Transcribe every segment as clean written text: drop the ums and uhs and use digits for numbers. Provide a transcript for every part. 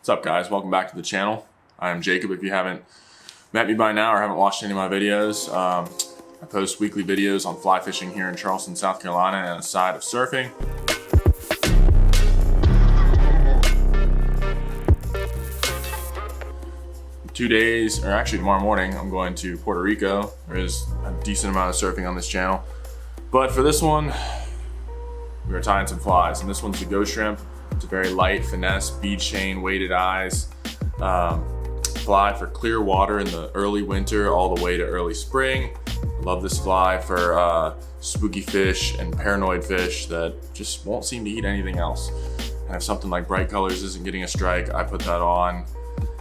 What's up, guys? Welcome back to the channel. I am Jacob. If you haven't met me by now or haven't watched any of my videos, I post weekly videos on fly fishing here in Charleston, South Carolina, and a side of surfing. In 2 days, or actually tomorrow morning, I'm going to Puerto Rico. There is a decent amount of surfing on this channel. But for this one, we are tying some flies, and this one's the ghost shrimp. It's a very light finesse, bead chain, weighted eyes fly for clear water in the early winter all the way to early spring. I love this fly for spooky fish and paranoid fish that just won't seem to eat anything else. And if something like bright colors isn't getting a strike, I put that on.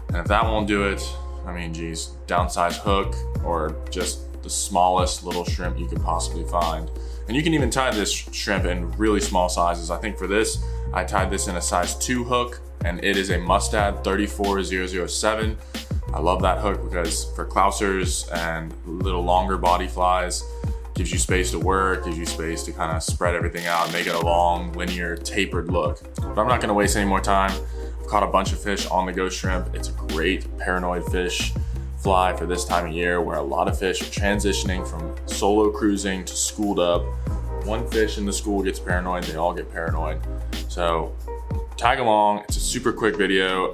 And if that won't do it, I mean, geez, downsized hook or just the smallest little shrimp you could possibly find. And you can even tie this shrimp in really small sizes. I think for this, I tied this in a size 2 hook, and it is a Mustad 34007. I love that hook because for clousers and little longer body flies, gives you space to work, gives you space to kind of spread everything out, make it a long, linear, tapered look. But I'm not gonna waste any more time. I've caught a bunch of fish on the ghost shrimp. It's a great paranoid fish fly for this time of year where a lot of fish are transitioning from solo cruising to schooled up. One fish in the school gets paranoid, they all get paranoid. So tag along. It's a super quick video,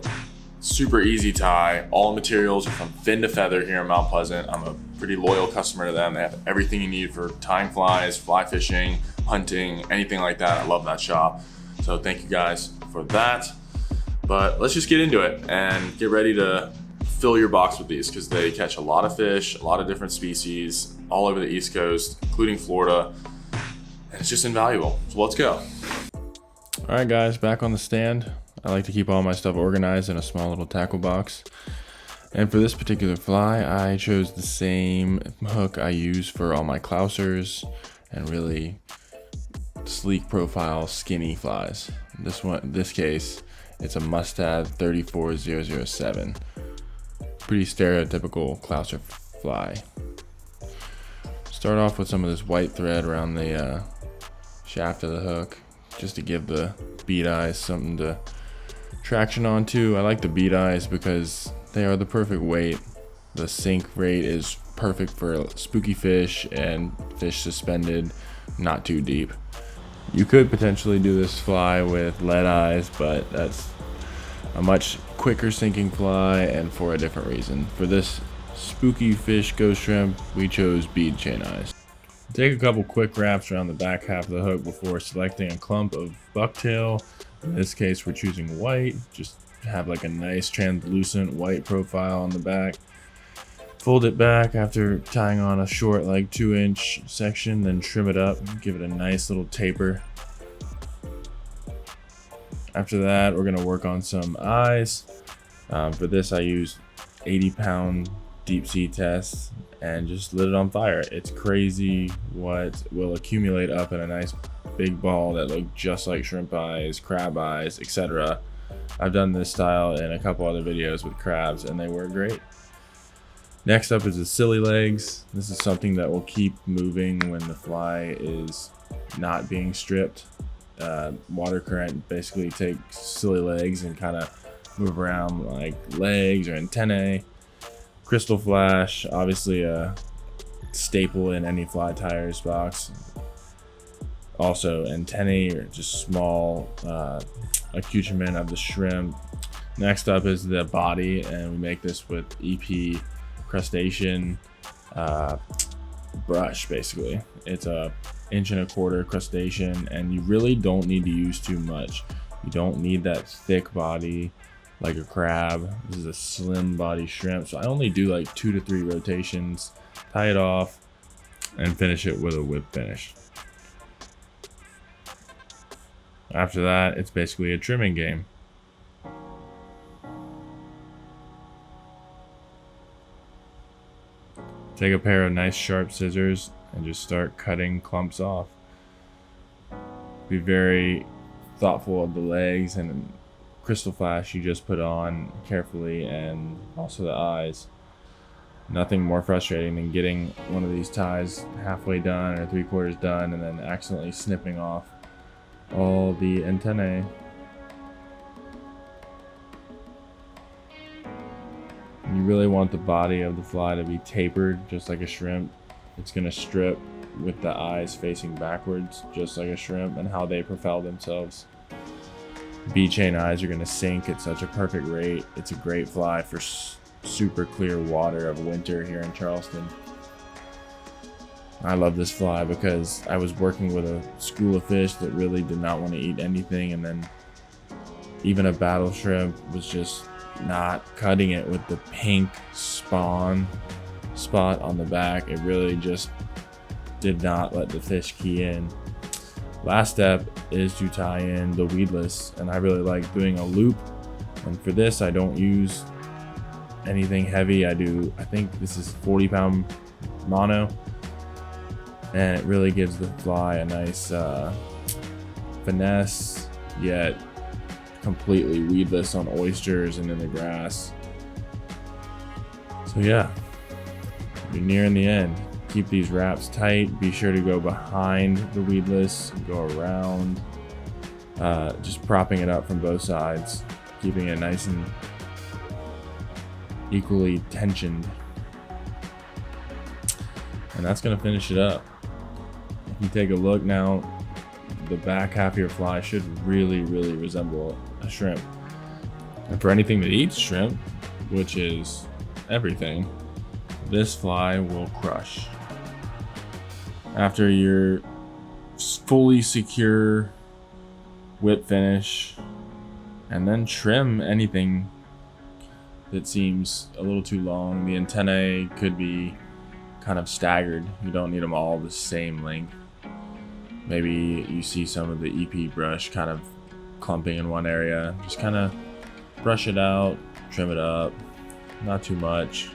super easy tie. All materials are from Fin to Feather here in Mount Pleasant. I'm a pretty loyal customer to them. They have everything you need for tying flies, fly fishing, hunting, anything like that. I love that shop. So thank you guys for that. But let's just get into it and get ready to fill your box with these because they catch a lot of fish, a lot of different species all over the East Coast, including Florida. And it's just invaluable. So let's go. All right, guys, back on the stand. I like to keep all my stuff organized in a small little tackle box. And for this particular fly, I chose the same hook I use for all my clousers and really sleek profile, skinny flies. This case, it's a Mustad 34007. Pretty stereotypical clouser fly. Start off with some of this white thread around the shaft of the hook, just to give the bead eyes something to traction onto. I like the bead eyes because they are the perfect weight. The sink rate is perfect for spooky fish and fish suspended, not too deep. You could potentially do this fly with lead eyes, but that's a much quicker sinking fly and for a different reason. For this spooky fish ghost shrimp, we chose bead chain eyes. Take a couple quick wraps around the back half of the hook before selecting a clump of bucktail. In this case, we're choosing white. Just have like a nice translucent white profile on the back. Fold it back after tying on a short, like 2-inch section, then trim it up, give it a nice little taper. After that, we're gonna work on some eyes. For this, I used 80-pound deep sea tests and just lit it on fire. It's crazy what will accumulate up in a nice big ball that look just like shrimp eyes, crab eyes, etc. I've done this style in a couple other videos with crabs and they work great. Next up is the silly legs. This is something that will keep moving when the fly is not being stripped. Water current basically takes silly legs and kind of move around like legs or antennae. Crystal flash, obviously a staple in any fly tires box. Also antennae or just small accoutrement of the shrimp. Next up is the body, and we make this with EP crustacean brush. Basically, it's a 1.25-inch crustacean, and you really don't need to use too much. You don't need that thick body like a crab. This is a slim body shrimp, so I only do like 2 to 3 rotations, tie it off, and finish it with a whip finish. After that, it's basically a trimming game. Take a pair of nice sharp scissors and just start cutting clumps off. Be very thoughtful of the legs and crystal flash you just put on carefully, and also the eyes. Nothing more frustrating than getting one of these ties halfway done or 3/4 done and then accidentally snipping off all the antennae. You really want the body of the fly to be tapered, just like a shrimp. It's going to strip with the eyes facing backwards, just like a shrimp, and how they propel themselves. B-chain eyes are going to sink at such a perfect rate. It's a great fly for super clear water of winter here in Charleston. I love this fly because I was working with a school of fish that really did not want to eat anything, and then even a battle shrimp was just not cutting it with the pink spawn spot on the back. It really just did not let the fish key in. Last step is to tie in the weedless, and I really like doing a loop, and for this I don't use anything heavy. I think this is 40-pound mono, and it really gives the fly a nice finesse, yet completely weedless on oysters and in the grass. So yeah, you're nearing the end. Keep these wraps tight. Be sure to go behind the weedless and go around, just propping it up from both sides, keeping it nice and equally tensioned. And that's gonna finish it up. If you take a look now, the back half of your fly should really resemble a shrimp. And for anything that eats shrimp, which is everything, this fly will crush. After your fully secure whip finish, and then trim anything that seems a little too long. The antennae could be kind of staggered. You don't need them all the same length. Maybe you see some of the EP brush kind of clumping in one area. Just kind of brush it out, trim it up. Not too much,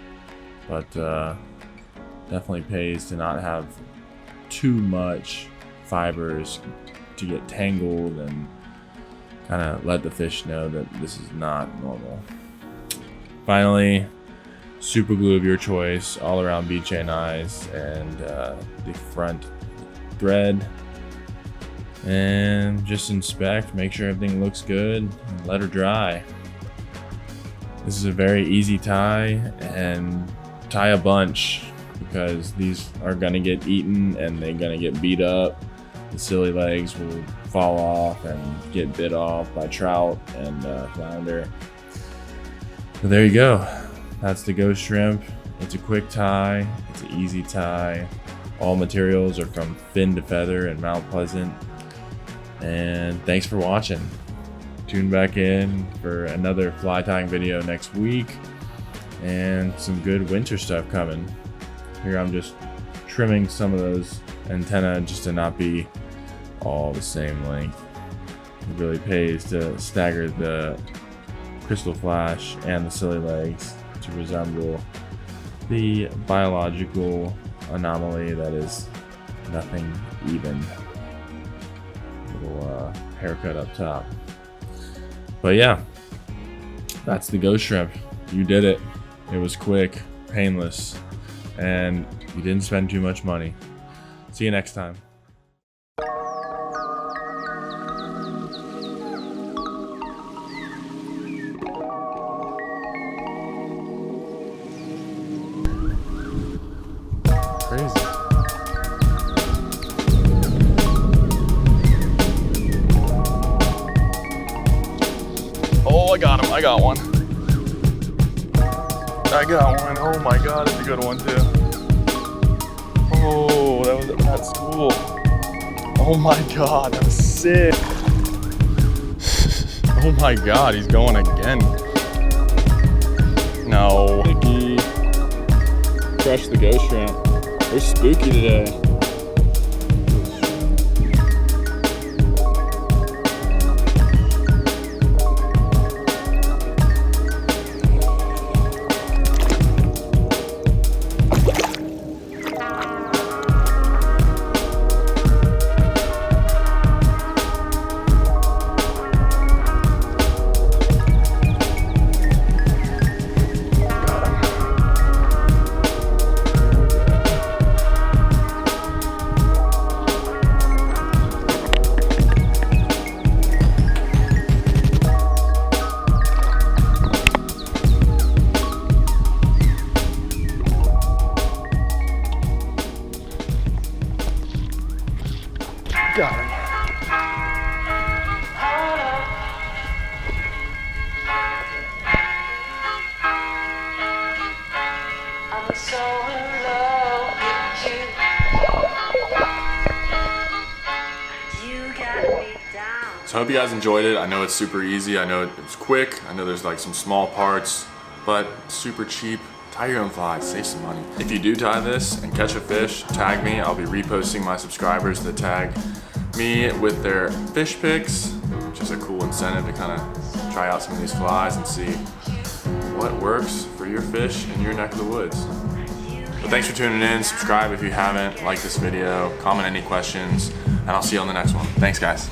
but definitely pays to not have too much fibers to get tangled, and kind of let the fish know that this is not normal. Finally, super glue of your choice all around B-chain eyes and the front thread, and just inspect, make sure everything looks good, and let her dry. This is a very easy tie, and tie a bunch because these are gonna get eaten and they're gonna get beat up. The silly legs will fall off and get bit off by trout and flounder. So there you go. That's the ghost shrimp. It's a quick tie. It's an easy tie. All materials are from Fin to Feather in Mount Pleasant. And thanks for watching. Tune back in for another fly tying video next week, and some good winter stuff coming. Here I'm just trimming some of those antennae just to not be all the same length. It really pays to stagger the crystal flash and the silly legs to resemble the biological anomaly that is nothing even. Little haircut up top. But yeah, that's the ghost shrimp. You did it. It was quick, painless, and you didn't spend too much money. See you next time. Crazy. Oh, I got him. I got one. I got one. Oh my god, that's a good one too. Oh, that was at school. Oh my god, that was sick. Oh my god, he's going again. No. He crushed the ghost shrimp. They're spooky today. I hope you guys enjoyed it. I know it's super easy. I know it's quick. I know there's like some small parts, but super cheap. Tie your own flies, save some money. If you do tie this and catch a fish, tag me. I'll be reposting my subscribers that tag me with their fish pics, which is a cool incentive to kind of try out some of these flies and see what works for your fish in your neck of the woods. But thanks for tuning in. Subscribe if you haven't. Like this video. Comment any questions. And I'll see you on the next one. Thanks, guys.